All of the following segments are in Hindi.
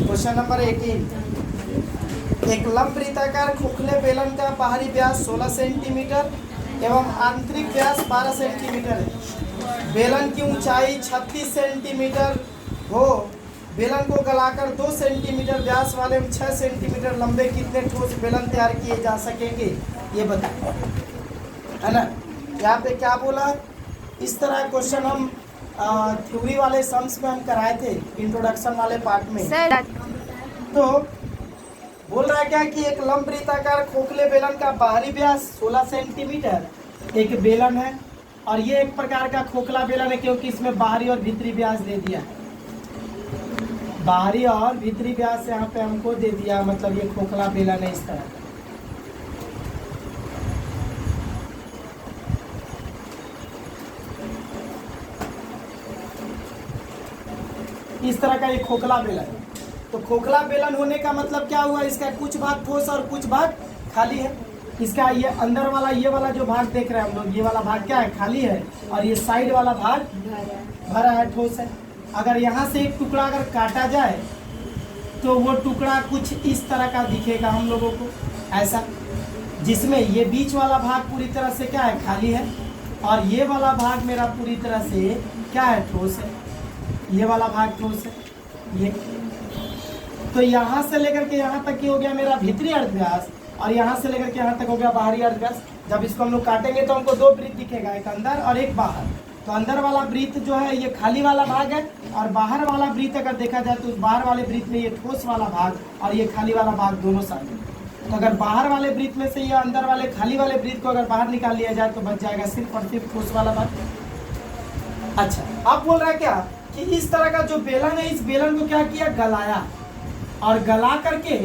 Question number 18। एक लंब वृत्ताकार खोखले बेलन का बाहरी व्यास 16 सेंटीमीटर एवं आंतरिक व्यास 12 सेंटीमीटर है। बेलन की ऊंचाई 36 सेंटीमीटर हो। बेलन को गलाकर 2 सेंटीमीटर व्यास वाले 6 सेंटीमीटर लंबे कितने ठोस बेलन तैयार किए जा सकेंगे, ये बताएं, है ना। यहाँ पे क्या बोला, इस तरह क्वेश्चन हम थ्योरी वाले सम्स में हम कराए थे इंट्रोडक्शन वाले पार्ट में। तो बोल रहा है क्या कि एक लंब वृत्ताकार खोखले बेलन का बाहरी व्यास 16 सेंटीमीटर एक बेलन है, और ये एक प्रकार का खोखला बेलन है क्योंकि इसमें बाहरी और भीतरी व्यास दे दिया है। बाहरी और भीतरी व्यास यहाँ पे हमको दे दिया, मतलब ये खोखला बेलन है इस तरह का। इस तरह का ये खोखला बेलन। तो खोखला बेलन होने का मतलब क्या हुआ, इसका कुछ भाग ठोस और कुछ भाग खाली है। इसका ये अंदर वाला ये वाला जो भाग देख रहे हैं हम लोग, ये वाला भाग क्या है, खाली है, और ये साइड वाला भाग भरा है, ठोस है। अगर यहाँ से एक टुकड़ा अगर काटा जाए तो वो टुकड़ा कुछ इस तरह का दिखेगा हम लोगों को, ऐसा, जिसमें ये बीच वाला भाग पूरी तरह से क्या है, खाली है, और ये वाला भाग मेरा पूरी तरह से क्या है, ठोस है। ये वाला भाग ठोस है, ये। तो यहाँ से लेकर के यहाँ तक ये हो गया मेरा भीतरी अर्धव्यास, और यहाँ से लेकर के यहाँ तक हो गया बाहरी अर्धव्यास। जब इसको हम लोग काटेंगे तो हमको 2 वृत्त दिखेगा, एक अंदर और एक बाहर। तो अंदर वाला वृत्त जो है ये खाली वाला भाग है, और बाहर वाला वृत्त अगर देखा जाए तो उस बाहर वाले वृत्त में ये ठोस वाला भाग और ये खाली वाला भाग दोनों शामिल। तो अगर बाहर वाले वृत्त में से ये अंदर वाले खाली वाले वृत्त को अगर बाहर निकाल लिया जाए तो बच जाएगा सिर्फ और सिर्फ ठोस वाला भाग। अच्छा, अब बोल रहा है क्या कि इस तरह का जो बेलन है, इस बेलन को क्या किया, गलाया, और गला करके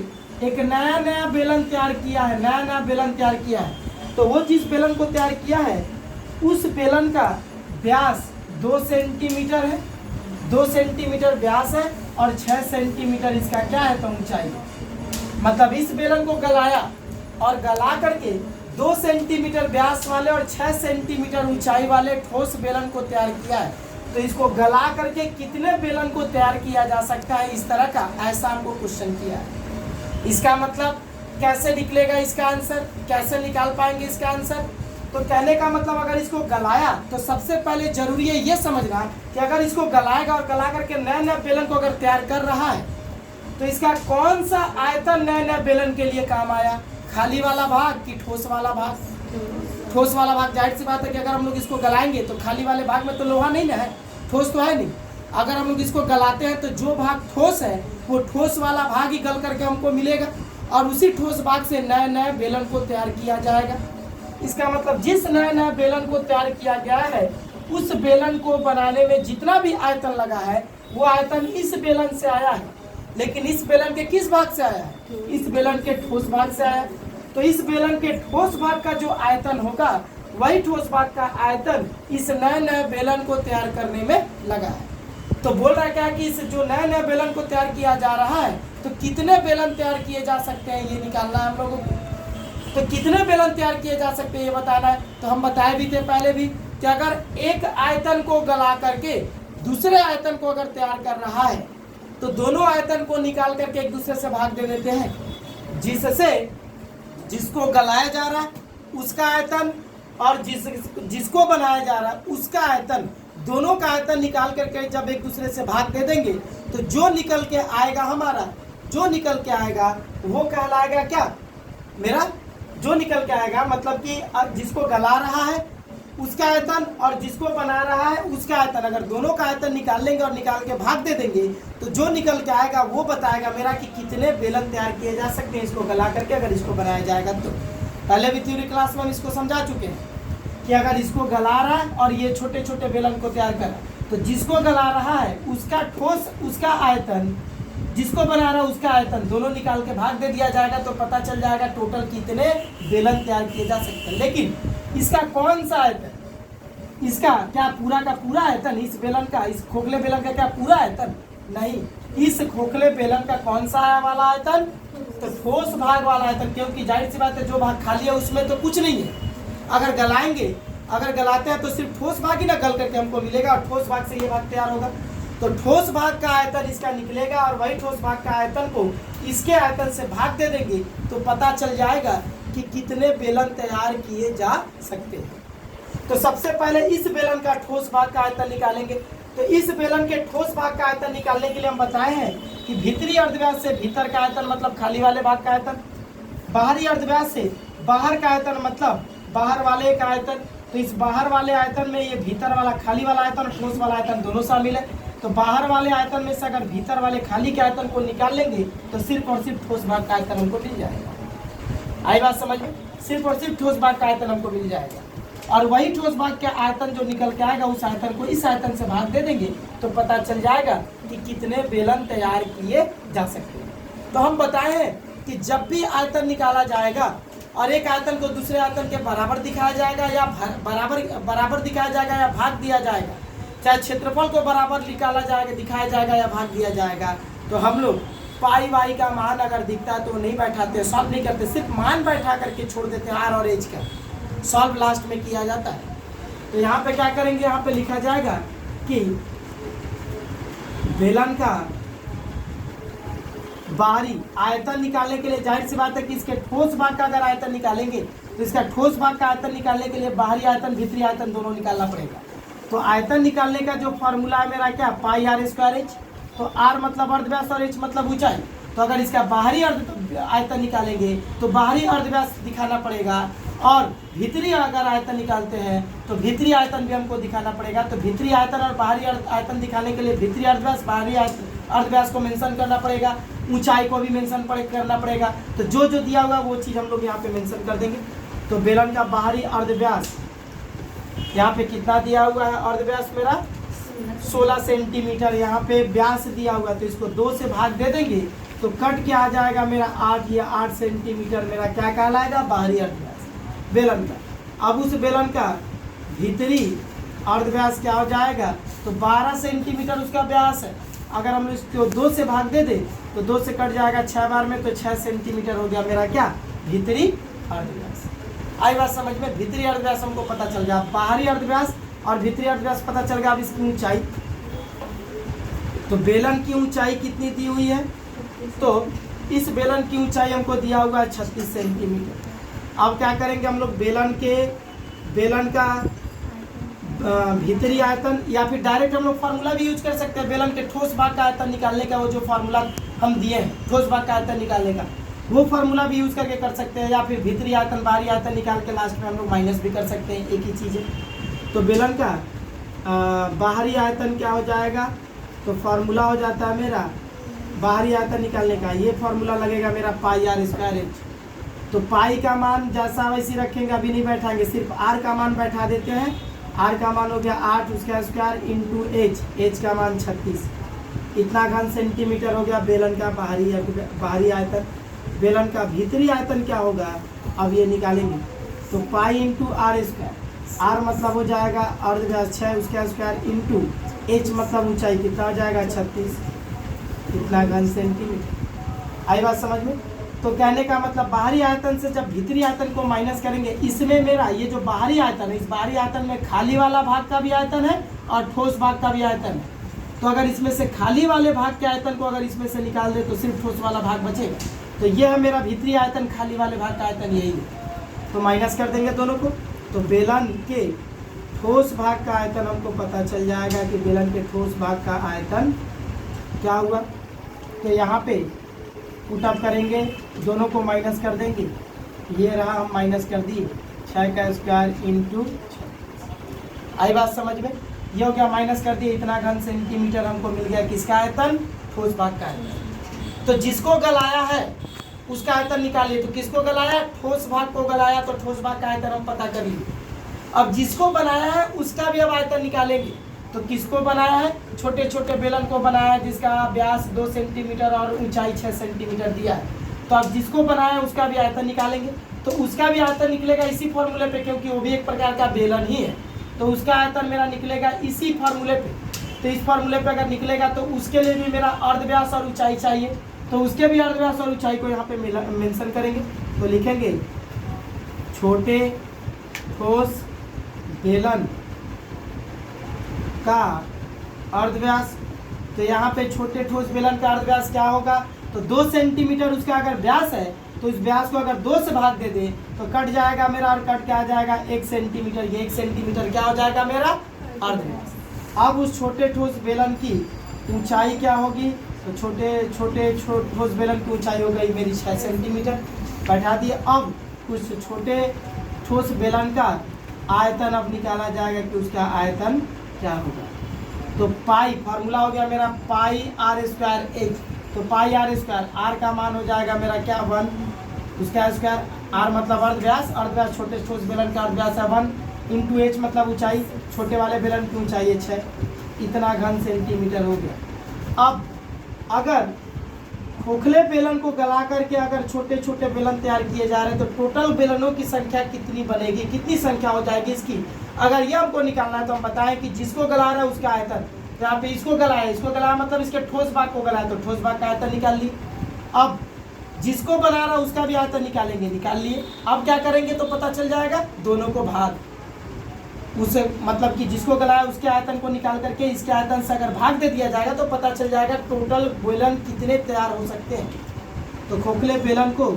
एक नया नया बेलन तैयार किया है, नया नया बेलन तैयार किया है। तो वो जिस बेलन को तैयार किया है उस बेलन का व्यास 2 सेंटीमीटर है, 2 सेंटीमीटर व्यास है, और 6 सेंटीमीटर इसका क्या है, तो ऊंचाई। मतलब इस बेलन को गलाया और गला करके 2 सेंटीमीटर व्यास वाले और 6 सेंटीमीटर ऊंचाई वाले ठोस बेलन को तैयार किया है। तो इसको गला करके कितने बेलन को तैयार किया जा सकता है इस तरह का, ऐसा हमको क्वेश्चन किया है। इसका मतलब कैसे निकलेगा इसका आंसर, कैसे निकाल पाएंगे इसका आंसर। तो कहने का मतलब अगर इसको गलाया तो सबसे पहले जरूरी है ये समझना कि अगर इसको गलाएगा और गला करके नया नया बेलन को अगर तैयार कर रहा है तो इसका कौन सा आयतन नया नया बेलन के लिए काम आया, खाली वाला भाग कि ठोस वाला भाग। ठोस वाला भाग, जाहिर सी बात है कि अगर हम लोग इसको गलाएंगे तो खाली वाले भाग में तो लोहा नहीं ना है, ठोस तो है नहीं। अगर हम लोग इसको गलाते हैं तो जो भाग ठोस है वो ठोस वाला भाग ही गल करके हमको मिलेगा, और उसी ठोस भाग से नए नए बेलन को तैयार किया जाएगा। इसका मतलब जिस नए नए बेलन को तैयार किया गया है उस बेलन को बनाने में जितना भी आयतन लगा है वो आयतन इस बेलन से आया है। लेकिन इस बेलन के किस भाग से आया है, इस बेलन के ठोस भाग से आया। तो इस बेलन के ठोस भाग का जो आयतन होगा वही ठोस भाग का आयतन इस नए नए बेलन को तैयार करने में लगा है। तो बोल रहा है क्या कि इस जो नए नए बेलन को तैयार किया जा रहा है तो कितने बेलन तैयार किए जा सकते हैं ये निकालना है हम लोगों को। तो कितने बेलन तैयार किए जा सकते हैं ये बताना है। तो हम बताए भी थे पहले भी कि अगर एक आयतन को गला करके दूसरे आयतन को अगर तैयार कर रहा है तो दोनों आयतन को निकाल करके एक दूसरे से भाग दे देते हैं, जिससे जिसको गलाया जा रहा है उसका आयतन और जिसको बनाया जा रहा है उसका आयतन, दोनों का आयतन निकाल करके जब एक दूसरे से भाग दे देंगे तो जो निकल के आएगा हमारा, जो निकल के आएगा वो कहलाएगा क्या, मेरा जो निकल के आएगा मतलब कि जिसको गला रहा है उसका आयतन और जिसको बना रहा है उसका आयतन, अगर दोनों का आयतन निकाल लेंगे और निकाल के भाग दे देंगे तो जो निकल के आएगा वो बताएगा मेरा कि कितने बेलन तैयार किए जा सकते हैं इसको गला करके, अगर इसको बनाया जाएगा तो। पहले भी थ्योरी क्लास में हम इसको समझा चुके हैं कि अगर इसको गला रहा है और ये छोटे छोटे बेलन को तैयार कर, तो जिसको गला रहा है उसका ठोस, उसका आयतन, जिसको बना रहा है उसका आयतन, दोनों निकाल के भाग दे दिया जाएगा तो पता चल जाएगा टोटल कितने बेलन तैयार किए जा सकते हैं। लेकिन इसका कौन सा आयतन, इसका क्या पूरा का पूरा आयतन, इस बेलन का, इस खोखले बेलन का क्या पूरा आयतन, नहीं, इस खोखले बेलन का कौन सा वाला आयतन, तो ठोस भाग वाला आयतन, क्योंकि जाहिर सी बात है जो भाग खाली है उसमें तो कुछ नहीं है। अगर गलाएंगे, अगर गलाते हैं तो सिर्फ ठोस भाग ही ना गल करके हमको मिलेगा और ठोस भाग से ये भाग तैयार होगा। तो ठोस भाग का आयतन इसका निकलेगा और वही ठोस भाग का आयतन को इसके आयतन से भाग दे देंगे तो पता चल जाएगा कि कितने बेलन तैयार किए जा सकते हैं। तो सबसे पहले इस बेलन का ठोस भाग का आयतन निकालेंगे। तो इस बेलन के ठोस भाग का आयतन निकालने के लिए हम बताए हैं कि भीतरी अर्धव्यास से भीतर का आयतन मतलब खाली वाले भाग का आयतन, बाहरी अर्धव्यास से बाहर का आयतन मतलब बाहर वाले का आयतन। तो इस बाहर वाले आयतन में ये भीतर वाला खाली वाला आयतन और ठोस वाला आयतन दोनों शामिल है। तो बाहर वाले आयतन में से अगर भीतर वाले खाली के आयतन को निकाल लेंगे तो सिर्फ और सिर्फ ठोस भाग का आयतन हमको मिल जाएगा। आई बात समझ में? सिर्फ और सिर्फ ठोस भाग का आयतन हमको मिल जाएगा और वही ठोस भाग का आयतन जो निकल के आएगा उस आयतन को इस आयतन से भाग दे देंगे तो पता चल जाएगा कि कितने बेलन तैयार किए जा सकते हैं। तो हम बताए हैं कि जब भी आयतन निकाला जाएगा और एक आयतन को दूसरे आयतन के बराबर दिखाया जाएगा या बराबर दिखाया जाएगा या भाग दिया जाएगा, चाहे क्षेत्रफल को बराबर निकाला जाएगा दिखाया जाएगा या भाग दिया जाएगा, तो हम लोग पाई वाई का मान अगर दिखता है तो नहीं बैठाते, सॉल्व नहीं करते, सिर्फ मान बैठा करके छोड़ देते हैं। आर और एच का सॉल्व लास्ट में किया जाता है। तो यहाँ पे क्या करेंगे, यहाँ पे लिखा जाएगा कि बेलन का बाहरी आयतन निकालने के लिए जाहिर सी बात है कि इसके ठोस भाग का अगर आयतन निकालेंगे तो इसका ठोस भाग का आयतन निकालने के लिए बाहरी आयतन भीतरी आयतन दोनों निकालना पड़ेगा। तो आयतन निकालने का जो फॉर्मूला है मेरा क्या, पाई आर स्क्वायर एच। तो आर मतलब अर्धव्यास और एच मतलब ऊंचाई। तो अगर इसका बाहरी आयतन निकालेंगे तो बाहरी अर्धव्यास दिखाना पड़ेगा और भीतरी अगर आयतन निकालते हैं तो भीतरी आयतन भी हमको दिखाना पड़ेगा। तो भीतरी आयतन और बाहरी आयतन दिखाने के लिए भीतरी अर्धव्यास बाहरी अर्धव्यास को मेंशन करना पड़ेगा, ऊंचाई को भी मेंशन करना पड़ेगा। तो जो जो दिया हुआ वो चीज़ हम लोग यहाँ पे मेंशन कर देंगे। तो बेलन का बाहरी अर्धव्यास यहाँ पे कितना दिया हुआ है, अर्धव्यास मेरा 16 सेंटीमीटर यहाँ पे व्यास दिया हुआ है। तो इसको 2 से भाग दे देंगे तो कट के आ जाएगा मेरा 8 या 8 सेंटीमीटर मेरा क्या कहलाएगा, बाहरी अर्धव्यास बेलन का। अब उस बेलन का भीतरी अर्धव्यास क्या हो जाएगा, तो 12 सेंटीमीटर उसका व्यास है। अगर हम इसको 2 से भाग दे दें तो 2 से कट जाएगा 6 बार में, तो 6 सेंटीमीटर हो गया मेरा क्या, भीतरी अर्धव्यास। आई बात समझ में? भीतरी अर्धव्यास हमको पता चल गया, बाहरी अर्धव्यास और भीतरी अर्धव्यास पता चल गया। अब इसकी ऊंचाई, तो बेलन की ऊंचाई कितनी दी हुई है, तो इस बेलन की ऊंचाई हमको दिया हुआ है 36 सेंटीमीटर। अब क्या करेंगे हम लोग, बेलन का भीतरी आयतन या फिर डायरेक्ट हम लोग फार्मूला भी यूज कर सकते हैं। बेलन के ठोस भाग का आयतन निकालने का वो जो फार्मूला हम दिए हैं ठोस भाग का आयतन निकालने का, वो फार्मूला भी यूज करके कर सकते हैं। या फिर भीतरी आयतन बाहरी आयतन निकाल के लास्ट में हम लोग माइनस भी कर सकते हैं, एक ही चीज़ है। तो बेलन का बाहरी आयतन क्या हो जाएगा, तो फार्मूला हो जाता है मेरा बाहरी आयतन निकालने का, ये फार्मूला लगेगा मेरा पाई आर स्क्वायर एच। तो पाई का मान जैसा वैसे रखेंगे, अभी नहीं बैठाएंगे, सिर्फ आर का मान बैठा देते हैं। आर का मान हो गया 8 उसका स्क्वायर इंटू एच का मान 36, इतना घन सेंटीमीटर हो गया बेलन का बाहरी आयतन। बेलन का भीतरी आयतन क्या होगा, अब ये निकालेंगे। तो pi into r square, r मतलब हो जाएगा अर्धव्यास 6 उसका स्क्वायर इंटू एच मतलब ऊंचाई कितना हो जाएगा 36, इतना घन सेंटीमीटर। आई बात समझ में? तो कहने का मतलब बाहरी आयतन से जब भीतरी आयतन को माइनस करेंगे, इसमें मेरा ये जो बाहरी आयतन है, इस बाहरी आयतन में खाली वाला भाग का भी आयतन है और ठोस भाग का भी आयतन है। तो अगर इसमें से खाली वाले भाग के आयतन को अगर इसमें से निकाल दे तो सिर्फ ठोस वाला भाग बचेगा। तो ये है मेरा भीतरी आयतन, खाली वाले भाग का आयतन यही है। तो माइनस कर देंगे दोनों को, तो बेलन के ठोस भाग का आयतन हमको पता चल जाएगा कि बेलन के ठोस भाग का आयतन क्या हुआ। तो यहाँ पे पुटअप करेंगे, दोनों को माइनस कर देंगे, ये रहा हम माइनस कर दिए 6 का स्क्वायर इंटू। आई बात समझ में? ये हो गया, माइनस कर दिए, इतना घन सेंटीमीटर हमको मिल गया किसका आयतन, ठोस भाग का आयतन। तो जिसको गलाया है उसका आयतन निकालिए। तो किसको गलाया, ठोस भाग को गलाया, तो ठोस भाग का आयतन हम पता कर लिए। अब जिसको बनाया है उसका भी अब आयतन निकालेंगे। तो किसको बनाया है, छोटे छोटे बेलन को बनाया है जिसका व्यास 2 सेंटीमीटर और ऊंचाई 6 सेंटीमीटर दिया है। तो अब जिसको बनाया है उसका भी आयतन निकालेंगे। तो उसका भी आयतन निकलेगा इसी फॉर्मूले पे, क्योंकि वो भी एक प्रकार का बेलन ही है। तो उसका आयतन मेरा निकलेगा इसी फॉर्मूले पे। तो इस फॉर्मूले पे अगर निकलेगा तो उसके लिए भी मेरा अर्धव्यास और ऊंचाई चाहिए, तो उसके भी अर्धव्यास और ऊंचाई को यहाँ पे मेंशन करेंगे। तो लिखेंगे छोटे ठोस बेलन का अर्धव्यास तो यहाँ पे छोटे ठोस बेलन का अर्ध व्यास क्या होगा, तो 2 सेंटीमीटर उसका अगर व्यास है तो इस व्यास को अगर 2 से भाग दे दे तो कट जाएगा मेरा, और कट क्या आ जाएगा 1 सेंटीमीटर। ये 1 सेंटीमीटर क्या हो जाएगा मेरा अर्ध व्यास। अब उस छोटे ठोस बेलन की ऊंचाई क्या होगी, तो छोटे ठोस बेलन की ऊंचाई हो गई मेरी 6 सेंटीमीटर, बैठा दिए। अब उस छोटे ठोस बेलन का आयतन अब निकाला जाएगा कि उसका आयतन क्या होगा। तो पाई फार्मूला हो गया मेरा पाई आर स्क्वायर एच। तो पाई आर स्क्वायर, आर का मान हो जाएगा मेरा क्या 1, उसका स्क्वायर, आर मतलब अर्ध व्यास छोटे ठोस बेलन का अर्ध व्यास है 1 इंटू एच मतलब ऊंचाई, छोटे वाले बेलन की ऊंचाई है 6, इतना घन सेंटीमीटर हो गया। अब अगर खोखले बेलन को गला करके अगर छोटे छोटे बेलन तैयार किए जा रहे हैं तो टोटल बेलनों की संख्या कितनी बनेगी, कितनी संख्या हो जाएगी इसकी। अगर ये हमको निकालना है तो हम बताएं कि जिसको गला रहा है उसका आयतन, तो यहाँ पे इसको गलाया मतलब इसके ठोस भाग को गलाया, तो ठोस भाग का आयतन निकाल ली। अब जिसको बना रहा है उसका भी आयतन निकाल लिए। अब क्या करेंगे तो पता चल जाएगा, दोनों को भाग, उसे मतलब कि जिसको गलाया उसके आयतन को निकाल करके इसके आयतन से अगर भाग दे दिया जाएगा तो पता चल जाएगा टोटल बेलन कितने तैयार हो सकते हैं। तो खोखले बेलन को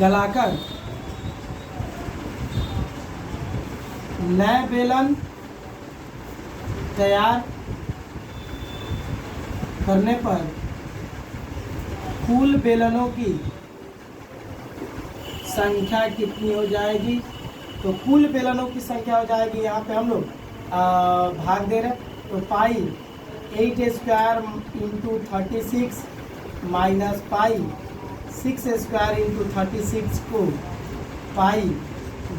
गलाकर नए बेलन तैयार करने पर कुल बेलनों की संख्या कितनी हो जाएगी, तो कुल बेलनों की संख्या हो जाएगी, यहाँ पे हम लोग भाग दे रहे हैं, तो पाई 8 square into 36 minus pi 6 square into 36 को पाई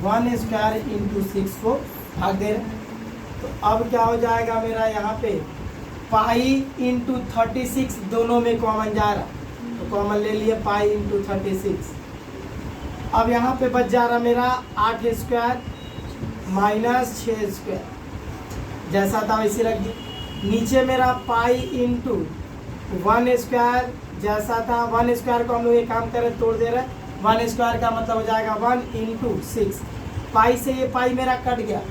1 स्क्वायर इंटू 6 को भाग दे रहे हैं। तो अब क्या हो जाएगा मेरा, यहाँ पे पाई इंटू 36 दोनों में कॉमन जा रहा, तो कॉमन ले लिए पाई इंटू 36। अब यहाँ पे बच जा रहा मेरा 8 स्क्वायर माइनस 6 स्क्वायर, जैसा था वैसे रख दी। नीचे मेरा पाई इंटू 1 स्क्वायर, जैसा था 1 स्क्वायर को हम लोग ये काम करें तोड़ दे रहे हैं, 1 स्क्वायर का मतलब हो जाएगा 1 इंटू 6। पाई से ये पाई मेरा कट गया,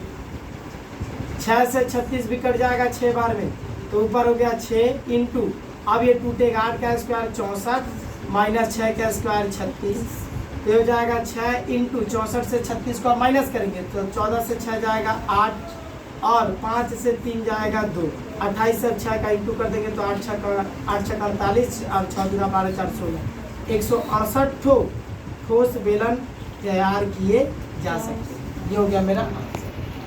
6 से 36 भी कट जाएगा 6 बार में, तो ऊपर हो गया 6 इंटू, अब ये टूटेगा 8 का स्क्वायर 64 माइनस 6 का स्क्वायर 36, तो हो जाएगा 6 इंटू 64 से 36 को माइनस करेंगे तो 14 से 6 जाएगा 8 और 5 से 3 जाएगा 2, 28 से 6 का इंटू कर देंगे तो 8 6 48 और 6 दूना 12 4 16, 168 ठोस बेलन तैयार किए जा सकते हैं। ये हो गया मेरा